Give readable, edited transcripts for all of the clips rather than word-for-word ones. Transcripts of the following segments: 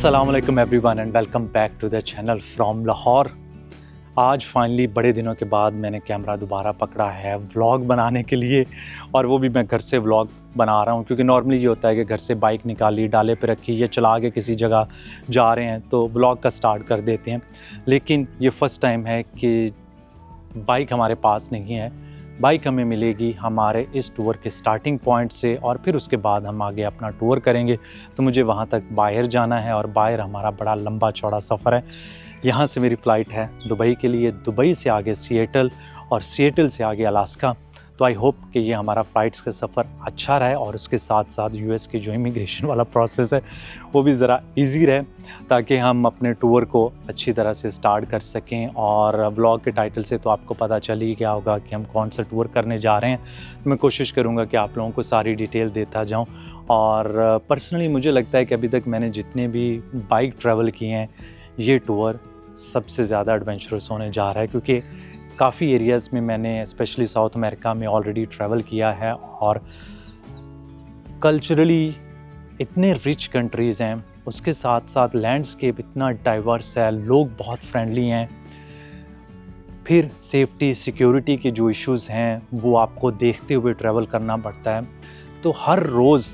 अस्सलाम वालेकुम everyone and welcome back to the channel from Lahore. आज फाइनली बड़े दिनों के बाद मैंने कैमरा दोबारा पकड़ा है व्लॉग बनाने के लिए, और वो भी मैं घर से व्लॉग बना रहा हूँ क्योंकि नॉर्मली ये होता है कि घर से बाइक निकाली, डाले पे रखी या चला के किसी जगह जा रहे हैं तो व्लॉग का स्टार्ट कर देते हैं। लेकिन ये फ़र्स्ट टाइम है कि बाइक हमारे पास नहीं है। बाइक हमें मिलेगी हमारे इस टूर के स्टार्टिंग पॉइंट से और फिर उसके बाद हम आगे अपना टूर करेंगे। तो मुझे वहाँ तक बाहर जाना है और बाहर हमारा बड़ा लंबा चौड़ा सफ़र है। यहाँ से मेरी फ़्लाइट है दुबई के लिए, दुबई से आगे सिएटल और सिएटल से आगे अलास्का। तो आई होप कि ये हमारा फ़्लाइट्स का सफ़र अच्छा रहे और उसके साथ साथ यूएस की जो इमिग्रेशन वाला प्रोसेस है वो भी ज़रा इजी रहे, ताकि हम अपने टूर को अच्छी तरह से स्टार्ट कर सकें। और ब्लॉग के टाइटल से तो आपको पता चल ही गया होगा कि हम कौन सा टूर करने जा रहे हैं। तो मैं कोशिश करूँगा कि आप लोगों को सारी डिटेल देता जाऊँ। और पर्सनली मुझे लगता है कि अभी तक मैंने जितने भी बाइक ट्रैवल किए हैं ये टूर सबसे ज़्यादा एडवेंचरस होने जा रहा है, क्योंकि काफ़ी एरियाज़ में मैंने स्पेशली साउथ अमेरिका में ऑलरेडी ट्रैवल किया है और कल्चरली इतने रिच कंट्रीज़ हैं, उसके साथ साथ लैंडस्केप इतना डाइवर्स है, लोग बहुत फ्रेंडली हैं। फिर सेफ्टी सिक्योरिटी के जो इश्यूज़ हैं वो आपको देखते हुए ट्रैवल करना पड़ता है। तो हर रोज़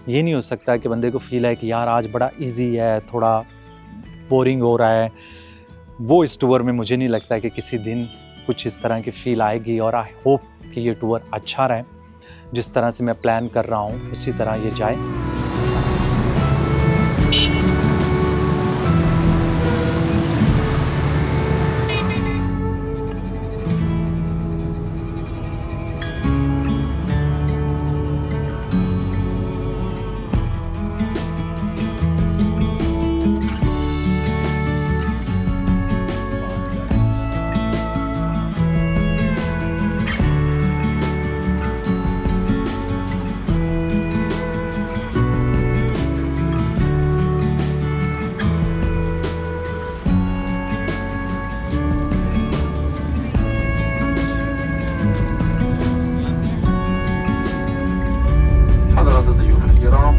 ये नहीं हो सकता कि बंदे को फील है कि यार आज बड़ा इजी है, थोड़ा बोरिंग हो रहा है। वो इस टूर में मुझे नहीं लगता है कि किसी दिन कुछ इस तरह की फ़ील आएगी। और आई होप कि ये टूर अच्छा रहे, जिस तरह से मैं प्लान कर रहा हूँ उसी तरह ये जाए।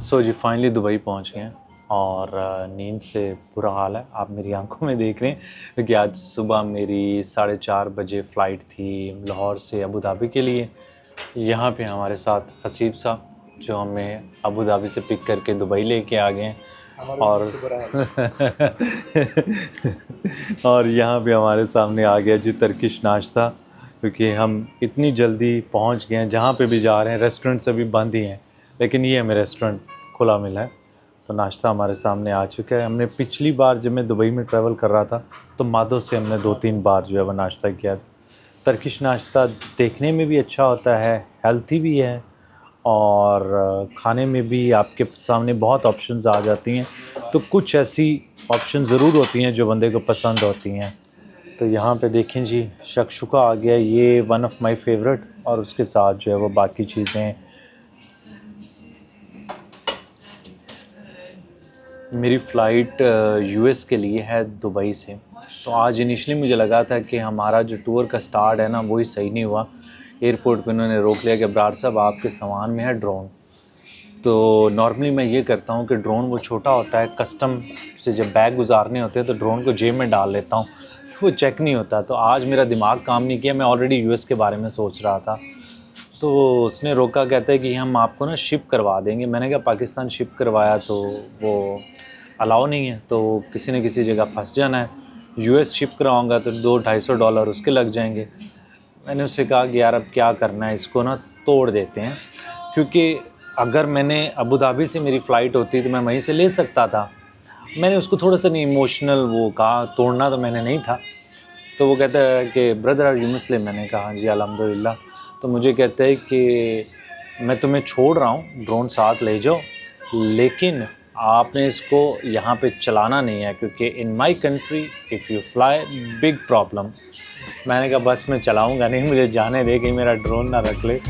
सो जी फाइनली दुबई पहुंच गए हैं और नींद से बुरा हाल है, आप मेरी आंखों में देख रहे हैं, क्योंकि आज सुबह मेरी 4:30 बजे फ़्लाइट थी लाहौर से अबू धाबी के लिए। यहाँ पे हमारे साथ हसीब साहब जो हमें अबू धाबी से पिक करके दुबई लेके आ गए हैं। और और यहाँ पे हमारे सामने आ गया जी तर्किश नाश्ता, क्योंकि हम इतनी जल्दी पहुँच गए हैं। जहाँ पे भी जा रहे हैं रेस्टोरेंट्स अभी बंद ही हैं, लेकिन ये हमें रेस्टोरेंट खुला मिला है। तो नाश्ता हमारे सामने आ चुका है। हमने पिछली बार जब मैं दुबई में ट्रैवल कर रहा था तो मादो से हमने 2-3 बार जो है वो नाश्ता किया। तर्किश नाश्ता देखने में भी अच्छा होता है, हेल्थी भी है और खाने में भी आपके सामने बहुत ऑप्शंस आ जाती हैं। तो कुछ ऐसी ऑप्शन ज़रूर होती हैं जो बंदे को पसंद होती हैं। तो यहाँ पे देखें जी शक्शुका आ गया, ये वन ऑफ माय फेवरेट, और उसके साथ जो है वो बाकी चीज़ें। मेरी फ़्लाइट यूएस के लिए है दुबई से। तो आज इनिशियली मुझे लगा था कि हमारा जो टूर का स्टार्ट है ना वही सही नहीं हुआ। एयरपोर्ट पे उन्होंने रोक लिया कि अब्रार साहब आपके सामान में है ड्रोन। तो नॉर्मली मैं ये करता हूँ कि ड्रोन वो छोटा होता है, कस्टम से जब बैग गुजारने होते हैं तो ड्रोन को जेब में डाल लेता हूँ, तो वो चेक नहीं होता। तो आज मेरा दिमाग काम नहीं किया, मैं ऑलरेडी यूएस के बारे में सोच रहा था। तो उसने रोका, कहता है कि हम आपको ना शिप करवा देंगे। मैंने कहा पाकिस्तान शिप करवाया तो वो अलाउ नहीं है, तो किसी न किसी जगह फंस जाना है। यूएस शिप कराऊँगा तो $200-250 उसके लग जाएंगे। मैंने उससे कहा कि यार अब क्या करना है, इसको ना तोड़ देते हैं, क्योंकि अगर मैंने अबू धाबी से मेरी फ़्लाइट होती तो मैं वहीं से ले सकता था। मैंने उसको थोड़ा सा नहीं इमोशनल वो कहा, तोड़ना तो मैंने नहीं था। तो वो कहता है कि ब्रदर आर यू मुस्लिम? मैंने कहा हाँ जी अल्हम्दुलिल्लाह। तो मुझे कहता है कि मैं तुम्हें छोड़ रहा हूँ, ड्रोन साथ ले जाओ, लेकिन आपने इसको यहाँ पे चलाना नहीं है, क्योंकि in my country if you fly big problem. मैंने कहा बस मैं चलाऊँगा नहीं, मुझे जाने दे, कि मेरा ड्रोन ना रख ले।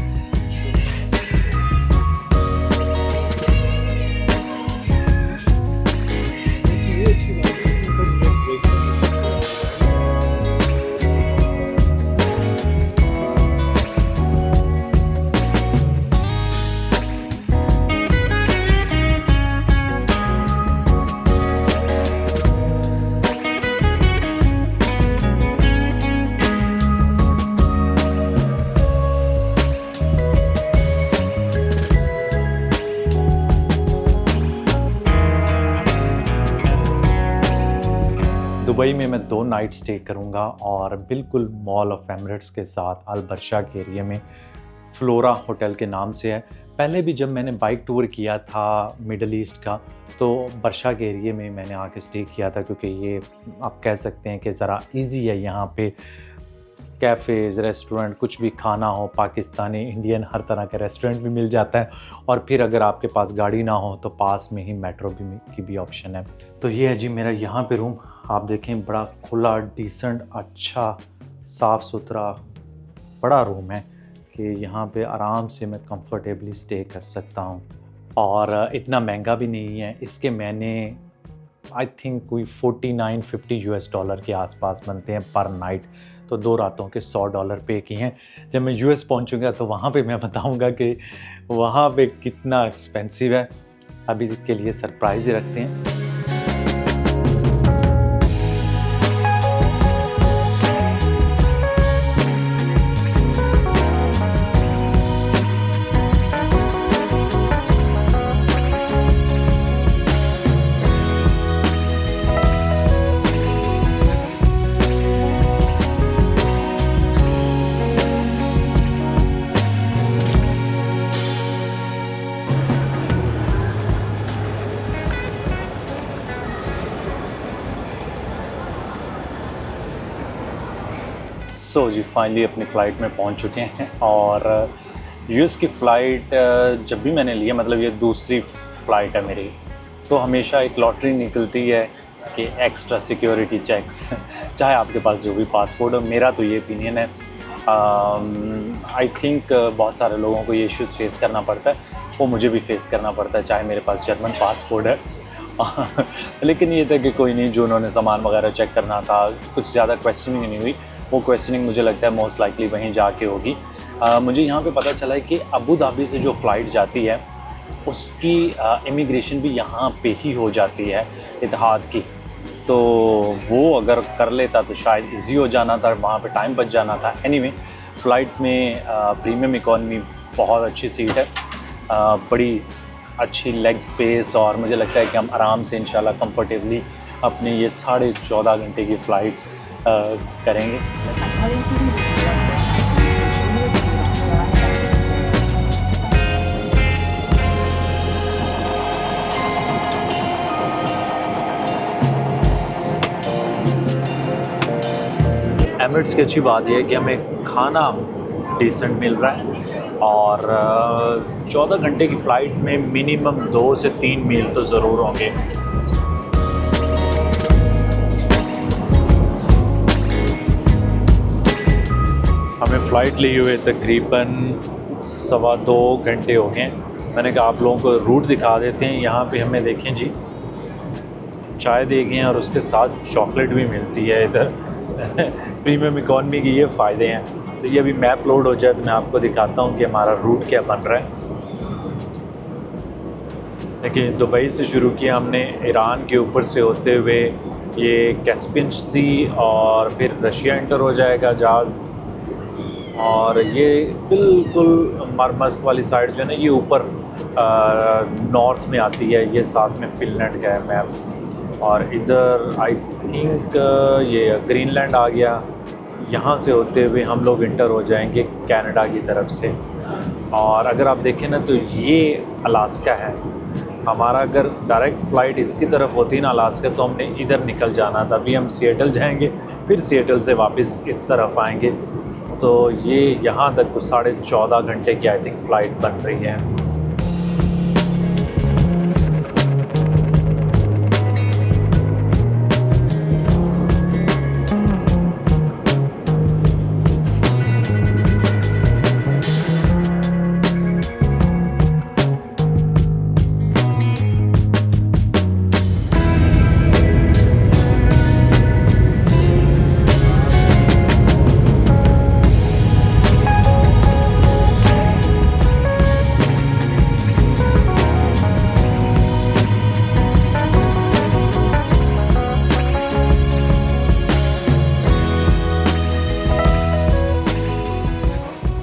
दुबई में मैं 2 नाइट स्टे करूँगा और बिल्कुल मॉल ऑफ एमिरेट्स के साथ अल बरशा के एरिया में, फ्लोरा होटल के नाम से है। पहले भी जब मैंने बाइक टूर किया था मिडल ईस्ट का, तो बरशा के एरिया में मैंने आके स्टे किया था, क्योंकि ये आप कह सकते हैं कि ज़रा इजी है। यहाँ पे कैफ़ेज़, रेस्टोरेंट, कुछ भी खाना हो, पाकिस्तानी, इंडियन, हर तरह का रेस्टोरेंट भी मिल जाता है। और फिर अगर आपके पास गाड़ी ना हो तो पास में ही मेट्रो की भी ऑप्शन है। तो ये है जी मेरा यहाँ पे रूम। आप देखें, बड़ा खुला, डिसेंट, अच्छा, साफ़ सुथरा बड़ा रूम है कि यहाँ पे आराम से मैं कंफर्टेबली स्टे कर सकता हूँ। और इतना महंगा भी नहीं है। इसके मैंने आई थिंक कोई $49-50 के आसपास बनते हैं पर नाइट। तो 2 रातों के $100 पे किए हैं। जब मैं यूएस पहुंचूंगा तो वहाँ पे मैं बताऊंगा कि वहाँ पे कितना एक्सपेंसिव है। अभी के लिए सरप्राइज़ ही रखते हैं। सो जी फाइनली अपनी फ़्लाइट में पहुंच चुके हैं। और यूएस की फ़्लाइट जब भी मैंने लिया, मतलब ये दूसरी फ़्लाइट है मेरी, तो हमेशा एक लॉटरी निकलती है कि एक्स्ट्रा सिक्योरिटी चेक्स, चाहे आपके पास जो भी पासपोर्ट हो। मेरा तो ये ओपिनियन है। आई थिंक बहुत सारे लोगों को ये इश्यूज़ फेस करना पड़ता है, वो मुझे भी फेस करना पड़ता है, चाहे मेरे पास जर्मन पासपोर्ट है। लेकिन ये था कि कोई नहीं, जो उन्होंने सामान वगैरह चेक करना था, कुछ ज़्यादा क्वेश्चनिंग नहीं हुई। वो क्वेश्चनिंग मुझे लगता है मोस्ट लाइकली वहीं जाके होगी। मुझे यहाँ पे पता चला है कि अबू धाबी से जो फ़्लाइट जाती है उसकी इमिग्रेशन भी यहाँ पे ही हो जाती है, इत्तेहाद की। तो वो अगर कर लेता तो शायद इजी हो जाना था, वहाँ पे टाइम बच जाना था। एनीवे, फ़्लाइट में प्रीमियम इकॉनमी बहुत अच्छी सीट है, बड़ी अच्छी लेग स्पेस, और मुझे लगता है कि हम आराम से इंशाल्लाह कंफर्टेबली अपनी ये 14.5 घंटे की फ़्लाइट करेंगे। एमिरेट्स की अच्छी बात यह है कि हमें खाना डिसेंट मिल रहा है, और 14 घंटे की फ़्लाइट में मिनिमम 2 से 3 मील तो ज़रूर होंगे। हमें फ़्लाइट लिए हुए तकरीबन 2.25 घंटे हो गए। मैंने कहा आप लोगों को रूट दिखा देते हैं। यहाँ पे हमें देखें जी, चाय दे गए हैं और उसके साथ चॉकलेट भी मिलती है इधर। प्रीमियम इकॉनमी के ये फ़ायदे हैं। तो ये अभी मैप लोड हो जाए तो मैं आपको दिखाता हूँ कि हमारा रूट क्या बन रहा है। देखिए, दुबई से शुरू किया हमने, ईरान के ऊपर से होते हुए ये कैस्पियन सी, और फिर रशिया एंटर हो जाएगा जहाज़, और ये बिल्कुल मरमस्क वाली साइड जो है ना, ये ऊपर नॉर्थ में आती है। ये साथ में फिनलैंड का है मैप, और इधर आई थिंक ये ग्रीनलैंड आ गया। यहाँ से होते हुए हम लोग इंटर हो जाएंगे कनाडा की तरफ से। और अगर आप देखें ना तो ये अलास्का है। हमारा अगर डायरेक्ट फ़्लाइट इसकी तरफ होती ना अलास्का, तो हमने इधर निकल जाना था। अभी हम सिएटल जाएंगे, फिर सिएटल से वापस इस तरफ आएंगे। तो ये यहाँ तक कुछ 14.5 घंटे की आई थिंक फ़्लाइट बन रही है।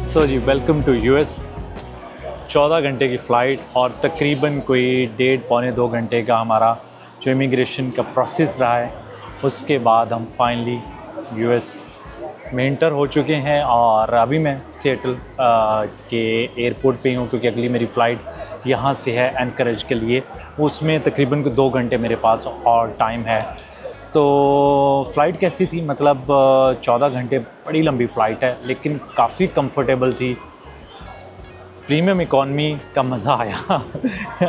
सो जी, वेलकम टू यूएस। 14 घंटे की फ़्लाइट और तकरीबन कोई 1.5 पौने 2 घंटे का हमारा जो इमिग्रेशन का प्रोसेस रहा है। उसके बाद हम फाइनली यूएस में इंटर हो चुके हैं और अभी मैं सिएटल के एयरपोर्ट पे हूँ क्योंकि अगली मेरी फ़्लाइट यहाँ से है एनकरेज के लिए। उसमें तकरीबन 2 घंटे मेरे पास और टाइम है। तो फ़्लाइट कैसी थी, मतलब 14 घंटे बड़ी लंबी फ़्लाइट है लेकिन काफ़ी कंफर्टेबल थी। प्रीमियम इकॉनमी का मज़ा आया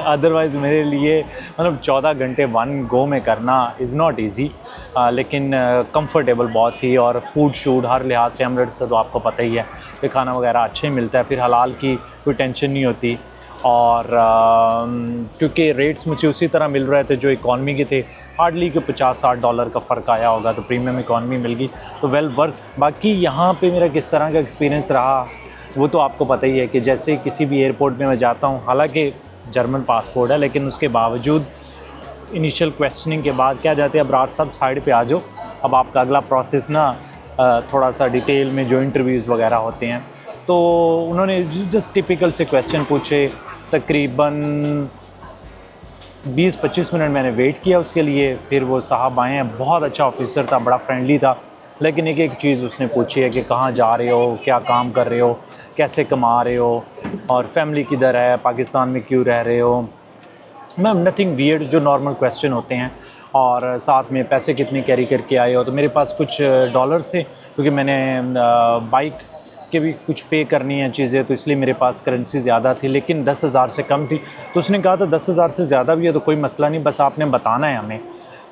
अदरवाइज़ मेरे लिए मतलब 14 घंटे वन गो में करना इज़ नॉट ईज़ी, लेकिन कंफर्टेबल बहुत थी। और फूड शूड हर लिहाज से एमिरेट्स का तो आपको पता ही है कि खाना वगैरह अच्छा ही मिलता है, फिर हलाल की कोई टेंशन नहीं होती। और क्योंकि रेट्स मुझे उसी तरह मिल रहे थे जो इकॉनमी के थे, हार्डली कि $50-60 का फ़र्क आया होगा, तो प्रीमियम इकॉनमी मिल गई तो वेल वर्थ। बाकी यहाँ पे मेरा किस तरह का एक्सपीरियंस रहा वो तो आपको पता ही है कि जैसे किसी भी एयरपोर्ट में मैं जाता हूँ, हालांकि जर्मन पासपोर्ट है लेकिन उसके बावजूद इनिशियल क्वेश्चनिंग के बाद क्या जाते हैं, अब्रार साहब साइड पे आ जाओ, अब आपका अगला प्रोसेस ना थोड़ा सा डिटेल में जो इंटरव्यूज़ वगैरह होते हैं। तो उन्होंने जस्ट टिपिकल से क्वेश्चन पूछे, तकरीबन 20-25 मिनट मैंने वेट किया उसके लिए। फिर वो साहब आए हैं, बहुत अच्छा ऑफिसर था, बड़ा फ्रेंडली था, लेकिन एक एक चीज़ उसने पूछी है कि कहाँ जा रहे हो, क्या काम कर रहे हो, कैसे कमा रहे हो, और फैमिली किधर है, पाकिस्तान में क्यों रह रहे हो। मैम नथिंग वियर्ड, जो नॉर्मल क्वेश्चन होते हैं। और साथ में पैसे कितने कैरी करके आए हो, तो मेरे पास कुछ डॉलर्स थे क्योंकि मैंने बाइक के भी कुछ पे करनी है चीज़ें, तो इसलिए मेरे पास करेंसी ज़्यादा थी लेकिन 10,000 से कम थी। तो उसने कहा था 10,000 से ज़्यादा भी है तो कोई मसला नहीं, बस आपने बताना है हमें।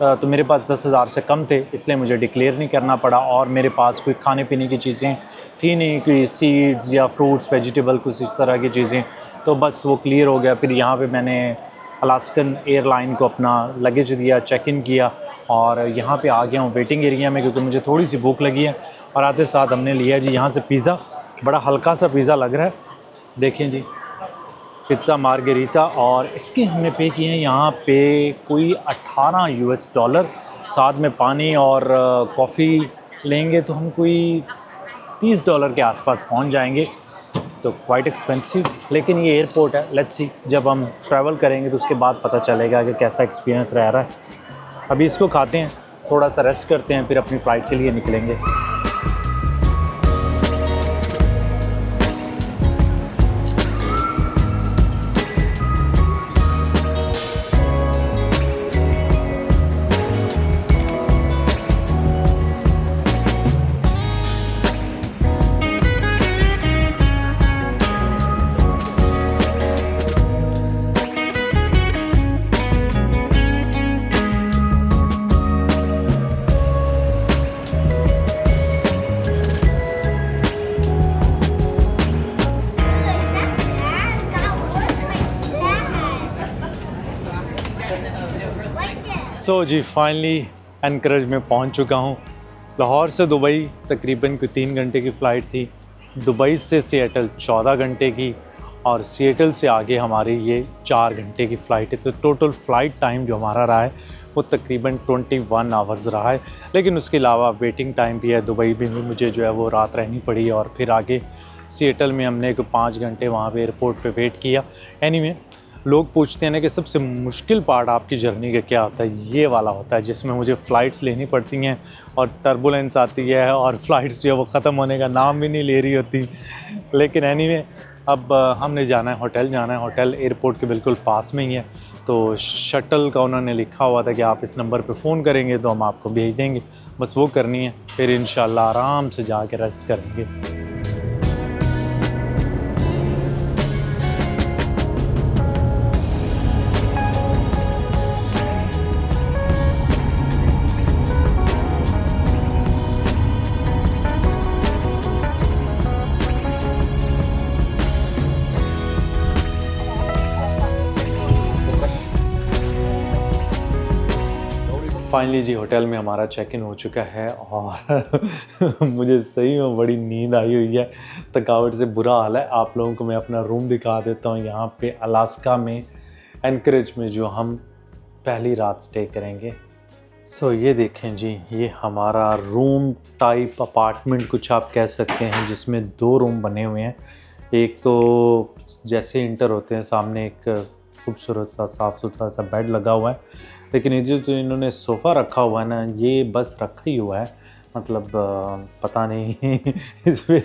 तो मेरे पास 10,000 से कम थे इसलिए मुझे डिक्लेयर नहीं करना पड़ा, और मेरे पास कोई खाने पीने की चीज़ें थी नहीं, कोई सीड्स या फ्रूट्स वेजिटेबल कुछ इस तरह की चीज़ें, तो बस वो क्लियर हो गया। फिर यहाँ पे मैंने अलास्कन एयरलाइन को अपना लगेज दिया, चेक इन किया, और यहाँ पे आ गया हूँ वेटिंग एरिया में क्योंकि मुझे थोड़ी सी भूख लगी है। और आते साथ हमने लिया जी यहाँ से पिज़्ज़ा, बड़ा हल्का सा पिज़्ज़ा लग रहा है, देखें जी, पिज़्ज़ा मार्गरीटा, और इसके हमने पे किए हैं यहाँ पे कोई $18। साथ में पानी और कॉफ़ी लेंगे तो हम कोई $30 के आसपास पहुँच जाएंगे, तो क्वाइट एक्सपेंसिव। लेकिन ये एयरपोर्ट है, लेट्स सी जब हम ट्रैवल करेंगे तो उसके बाद पता चलेगा कि कैसा एक्सपीरियंस रह रहा है। अभी इसको खाते हैं, थोड़ा सा रेस्ट करते हैं, फिर अपनी फ़्लाइट के लिए निकलेंगे। सो जी फाइनली एनकरेज में पहुंच चुका हूं। लाहौर से दुबई तकरीबन कोई 3 घंटे की फ़्लाइट थी, दुबई से सिएटल 14 घंटे की, और सिएटल से आगे हमारी ये 4 घंटे की फ़्लाइट है। तो टोटल फ़्लाइट टाइम जो हमारा रहा है वो तकरीबन 21 आवर्स रहा है, लेकिन उसके अलावा वेटिंग टाइम भी है। दुबई में भी मुझे जो है वो रात रहनी पड़ी, और फिर आगे सिएटल में हमने 5 घंटे वहाँ पे एयरपोर्ट पे वेट किया। एनीवे, लोग पूछते हैं ना कि सबसे मुश्किल पार्ट आपकी जर्नी का क्या होता है, ये वाला होता है जिसमें मुझे फ़्लाइट्स लेनी पड़ती हैं और टर्बुलेंस आती है, और फ़्लाइट्स जो है वो ख़त्म होने का नाम भी नहीं ले रही होती। लेकिन एनीवे, अब हमने जाना है होटल, जाना है होटल एयरपोर्ट के बिल्कुल पास में ही है। तो शटल का उन्होंने लिखा हुआ था कि आप इस नंबर पे फ़ोन करेंगे तो हम आपको भेज देंगे, बस वो करनी है, फिर इंशाल्लाह आराम से जाके रेस्ट करेंगे। फाइनली जी होटल में हमारा चेक इन हो चुका है, और मुझे सही में बड़ी नींद आई हुई है, थकावट से बुरा हाल है। आप लोगों को मैं अपना रूम दिखा देता हूँ यहाँ पे अलास्का में, एनकरेज में, जो हम पहली रात स्टे करेंगे। सो ये देखें जी, ये हमारा रूम टाइप अपार्टमेंट कुछ आप कह सकते हैं, जिसमें 2 रूम बने हुए हैं। एक तो जैसे इंटर होते हैं सामने एक खूबसूरत सा साफ़ सुथरा सा बेड लगा हुआ है, लेकिन ये जो इन्होंने सोफ़ा रखा हुआ है ना, ये बस रखा ही हुआ है, मतलब पता नहीं इस पे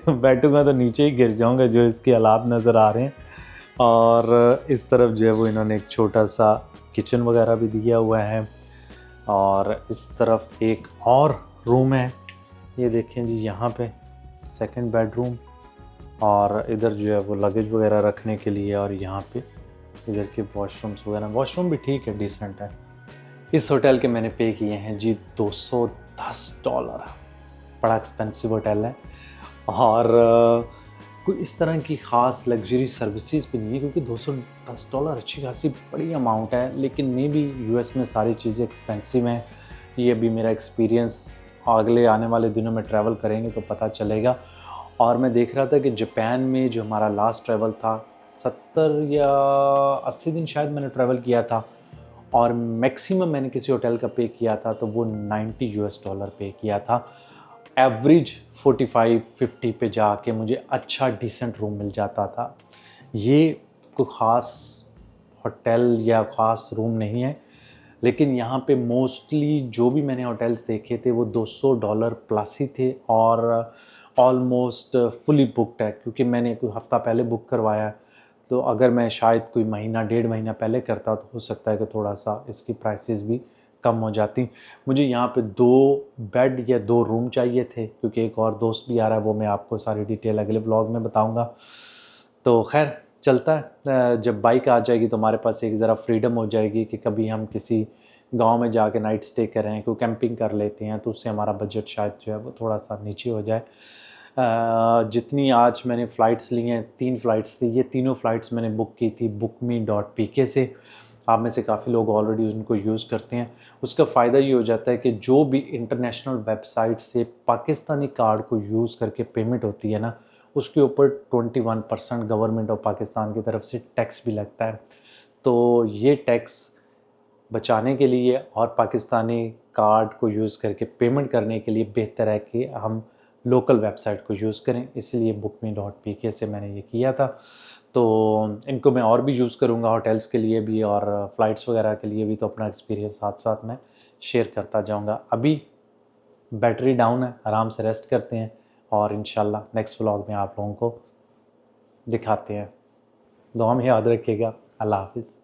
बैठूंगा तो नीचे ही गिर जाऊंगा, जो इसके हालात नज़र आ रहे हैं। और इस तरफ जो है वो इन्होंने एक छोटा सा किचन वगैरह भी दिया हुआ है। और इस तरफ एक और रूम है, ये देखें जी, यहाँ पे सेकंड बेडरूम। और इधर जो है वो लगेज वगैरह रखने के लिए, और यहाँ पे इधर के वॉशरूम्स वगैरह, वॉशरूम भी ठीक है, डिसेंट है। इस होटल के मैंने पे किए हैं जी $210। बड़ा एक्सपेंसिव होटल है। और कोई इस तरह की ख़ास लग्जरी सर्विसेज भी नहीं है, क्योंकि $210 अच्छी खासी बड़ी अमाउंट है। लेकिन मे बी यूएस में सारी चीज़ें एक्सपेंसिव हैं। ये अभी मेरा एक्सपीरियंस, अगले आने वाले दिनों में ट्रैवल करेंगे तो पता चलेगा। और मैं देख रहा था कि जापान में जो हमारा लास्ट ट्रैवल था, 70 या 80 दिन शायद मैंने ट्रैवल किया था, और मैक्सिमम मैंने किसी होटल का पे किया था तो वो $90 पे किया था। एवरेज 45-50 पे जाके मुझे अच्छा डिसेंट रूम मिल जाता था। ये कोई ख़ास होटल या ख़ास रूम नहीं है, लेकिन यहाँ पे मोस्टली जो भी मैंने होटल्स देखे थे वो $200 प्लस ही थे, और ऑलमोस्ट फुली बुकड है। क्योंकि मैंने कोई हफ़्ता पहले बुक करवाया है, तो अगर मैं शायद कोई महीना 1.5 महीना पहले करता तो हो सकता है कि थोड़ा सा इसकी प्राइसेस भी कम हो जाती। मुझे यहाँ पे 2 बेड या 2 रूम चाहिए थे, क्योंकि एक और दोस्त भी आ रहा है, वो मैं आपको सारी डिटेल अगले व्लॉग में बताऊँगा। तो खैर चलता है। जब बाइक आ जाएगी तो हमारे पास एक ज़रा फ्रीडम हो जाएगी कि कभी हम किसी गांव में जाके नाइट स्टे करें, कोई कैंपिंग कर लेते हैं, तो उससे हमारा बजट शायद जो है वो थोड़ा सा नीचे हो जाए। जितनी आज मैंने फ़्लाइट्स ली हैं, 3 फ़्लाइट्स थी, ये तीनों फ़्लाइट्स मैंने बुक की थी bookme.pk से। आप में से काफ़ी लोग ऑलरेडी उनको यूज़ करते हैं। उसका फ़ायदा ये हो जाता है कि जो भी इंटरनेशनल वेबसाइट से पाकिस्तानी कार्ड को यूज़ करके पेमेंट होती है ना, उसके ऊपर 21% गवर्नमेंट ऑफ पाकिस्तान की तरफ से टैक्स भी लगता है। तो ये टैक्स बचाने के लिए और पाकिस्तानी कार्ड को यूज़ करके पेमेंट करने के लिए बेहतर है कि हम लोकल वेबसाइट को यूज़ करें। इसलिए bookme.pk से मैंने ये किया था। तो इनको मैं और भी यूज़ करूँगा होटल्स के लिए भी और फ़्लाइट्स वगैरह के लिए भी, तो अपना एक्सपीरियंस साथ साथ मैं शेयर करता जाऊँगा। अभी बैटरी डाउन है, आराम से रेस्ट करते हैं, और इंशाल्लाह नेक्स्ट व्लॉग में आप लोगों को दिखाते हैं। दुआ में याद रखिएगा। अल्लाह हाफ़िज़।